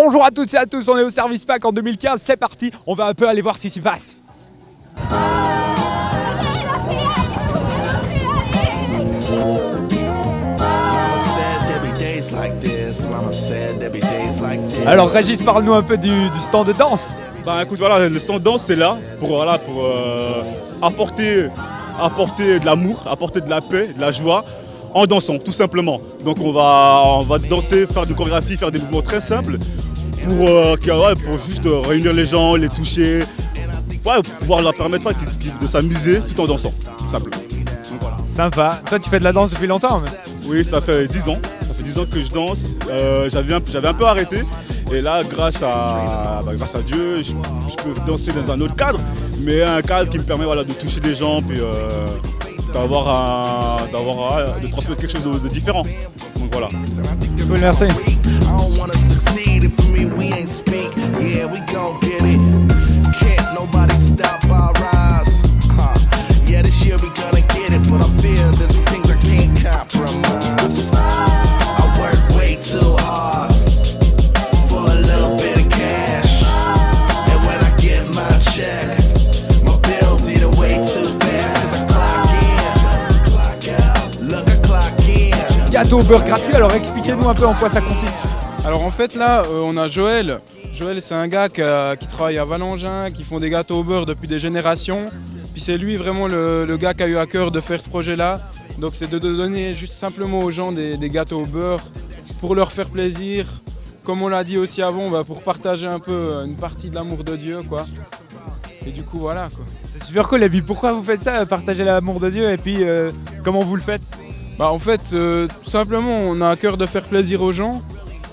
Bonjour à toutes et à tous, on est au Service Pack en 2015, c'est parti, on va un peu aller voir ce qui s'y passe. Alors Régis, parle-nous un peu du stand de danse. Bah écoute, voilà, le stand de danse c'est là pour apporter de l'amour, apporter de la paix, de la joie en dansant tout simplement. Donc on va danser, faire une chorégraphie, faire des mouvements très simples pour juste réunir les gens, les toucher, pour pouvoir leur permettre de s'amuser tout en dansant, tout simplement. Donc, voilà. Sympa. Toi tu fais de la danse depuis longtemps Oui, ça fait 10 ans. Ça fait 10 ans que je danse. J'avais un peu arrêté. Et là, grâce à Dieu, je peux danser dans un autre cadre, mais un cadre qui me permet de toucher les gens, puis de transmettre quelque chose de différent. Donc voilà. Cool, merci. Gâteau au beurre gratuit, alors expliquez-nous un peu en quoi ça consiste. Alors en fait là on a Joël. Joël c'est un gars qui travaille à Valangin, qui font des gâteaux au beurre depuis des générations. Puis c'est lui vraiment le gars qui a eu à cœur de faire ce projet là. Donc c'est de donner juste simplement aux gens des gâteaux au beurre pour leur faire plaisir. Comme on l'a dit aussi avant, pour partager un peu une partie de l'amour de Dieu quoi. Et du coup voilà quoi. C'est super cool, et puis pourquoi vous faites ça, partager l'amour de Dieu, et puis comment vous le faites? En fait, tout simplement, on a à cœur de faire plaisir aux gens.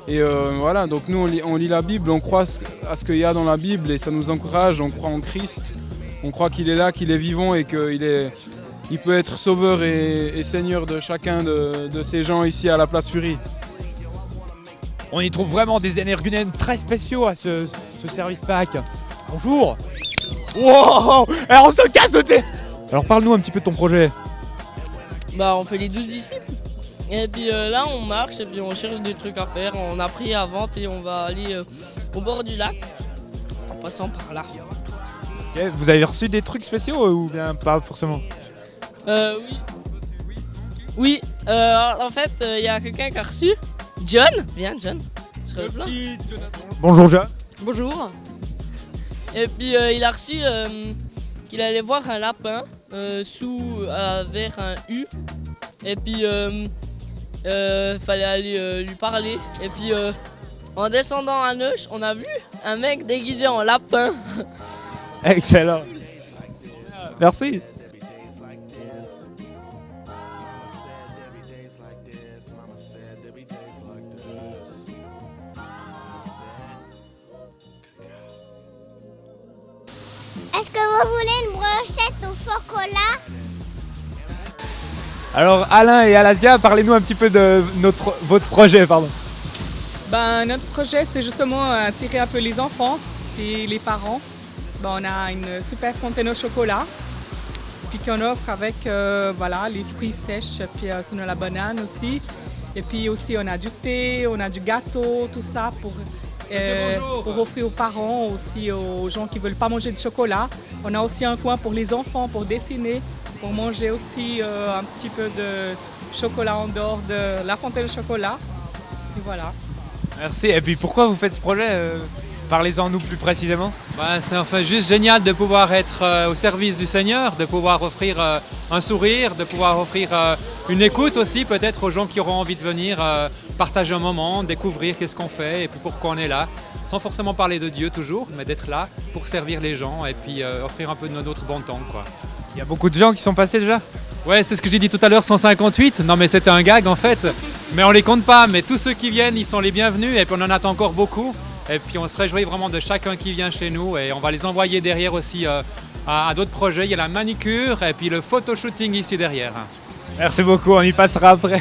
Et voilà, donc nous, on lit la Bible, on croit à ce qu'il y a dans la Bible et ça nous encourage. On croit en Christ, on croit qu'il est là, qu'il est vivant et qu'il peut être sauveur et seigneur de chacun de ces gens ici à la place Fury. On y trouve vraiment des énergumènes très spéciaux à ce Service Pack. Bonjour. Wow, on se casse de thé. Alors parle-nous un petit peu de ton projet. On fait les 12 disciples. Et puis là, on marche et puis on cherche des trucs à faire. On a pris avant, puis on va aller au bord du lac en passant par là. Okay. Vous avez reçu des trucs spéciaux ou bien pas forcément? Oui. Oui, en fait, il y a quelqu'un qui a reçu. John. Viens, John. Bonjour, John. Bonjour. Et puis il a reçu qu'il allait voir un lapin vers un U. Et puis fallait aller lui parler. Et puis en descendant à Neuch, on a vu un mec déguisé en lapin. Excellent. Merci. Est-ce que vous voulez une brochette au chocolat? Alors Alain et Alasia, parlez-nous un petit peu de votre projet, pardon. Notre projet, c'est justement attirer un peu les enfants et les parents. On a une super fontaine au chocolat, puis qu'on offre avec les fruits sèches, puis sinon la banane aussi. Et puis aussi on a du thé, on a du gâteau, tout ça pour offrir aux parents, aussi aux gens qui ne veulent pas manger de chocolat. On a aussi un coin pour les enfants, pour dessiner, pour manger aussi un petit peu de chocolat en dehors de la fontaine de chocolat. Et voilà. Merci. Et puis pourquoi vous faites ce projet? Parlez-en nous plus précisément. C'est juste génial de pouvoir être au service du Seigneur, de pouvoir offrir un sourire, de pouvoir offrir une écoute aussi peut-être aux gens qui auront envie de venir partager un moment, découvrir qu'est-ce qu'on fait et puis pourquoi on est là. Sans forcément parler de Dieu toujours, mais d'être là pour servir les gens et puis offrir un peu de notre bon temps, quoi. Il y a beaucoup de gens qui sont passés déjà? Ouais, c'est ce que j'ai dit tout à l'heure, 158. Non mais c'était un gag en fait. Mais on les compte pas, mais tous ceux qui viennent, ils sont les bienvenus et puis on en attend encore beaucoup. Et puis on se réjouit vraiment de chacun qui vient chez nous et on va les envoyer derrière aussi à d'autres projets. Il y a la manicure et puis le photoshooting ici derrière. Merci beaucoup, on y passera après.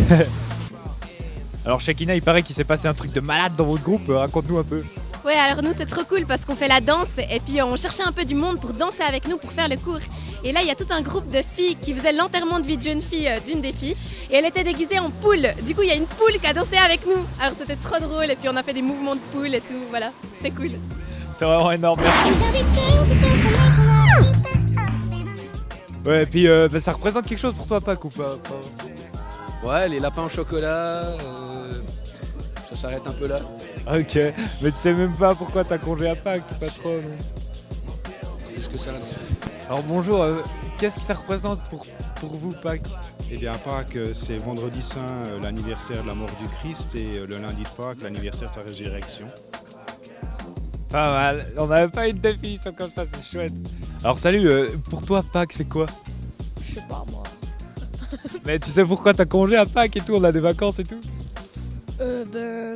Alors Shekina, il paraît qu'il s'est passé un truc de malade dans votre groupe, raconte-nous un peu. Ouais, alors nous c'est trop cool parce qu'on fait la danse et puis on cherchait un peu du monde pour danser avec nous pour faire le cours. Et là il y a tout un groupe de filles qui faisaient l'enterrement de vie de jeune fille d'une des filles et elle était déguisée en poule. Du coup il y a une poule qui a dansé avec nous. Alors c'était trop drôle et puis on a fait des mouvements de poule et tout, voilà, c'était cool. C'est vraiment énorme, merci. Ouais, et puis ça représente quelque chose pour toi, Pâques ou pas? Ouais, les lapins au chocolat, ça s'arrête un peu là. Ok, mais tu sais même pas pourquoi t'as congé à Pâques, pas trop, non? Plus que ça, non. Alors bonjour, qu'est-ce que ça représente pour vous, Pâques? Eh bien, Pâques, c'est vendredi saint, l'anniversaire de la mort du Christ, et le lundi de Pâques, l'anniversaire de sa résurrection. Pas mal, on n'avait pas une définition comme ça, c'est chouette. Alors salut, pour toi Pâques c'est quoi? Je sais pas moi. Mais tu sais pourquoi t'as congé à Pâques et tout, on a des vacances et tout?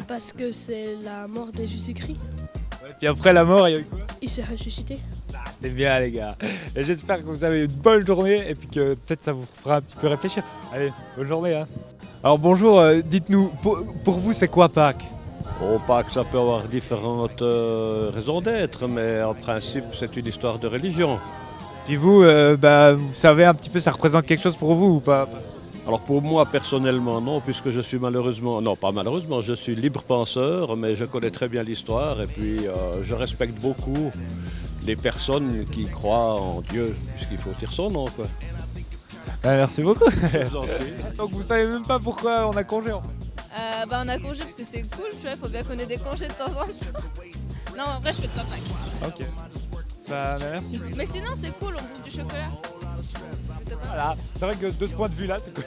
Parce que c'est la mort de Jésus-Christ. Ouais, puis après la mort, il y a eu quoi? Il s'est ressuscité. Ça, c'est bien les gars. Et j'espère que vous avez une bonne journée et puis que peut-être ça vous fera un petit peu réfléchir. Allez, bonne journée hein. Alors bonjour, dites-nous, pour vous c'est quoi Pâques? Oh, Pâques, ça peut avoir différentes raisons d'être, mais en principe, c'est une histoire de religion. Puis vous, vous savez un petit peu, ça représente quelque chose pour vous ou pas? Alors pour moi, personnellement, non, puisque je suis je suis libre penseur, mais je connais très bien l'histoire et puis je respecte beaucoup les personnes qui croient en Dieu, puisqu'il faut dire son nom, quoi. Merci beaucoup. Donc vous savez même pas pourquoi on a congé en fait? On a congé parce que c'est cool, tu vois, il faut bien qu'on ait des congés de temps en temps. Non, en vrai, je fais pas Pâques. Ok. Merci. Mais sinon, c'est cool, on bouffe du chocolat. Voilà, c'est vrai que de ce point de vue là, c'est cool.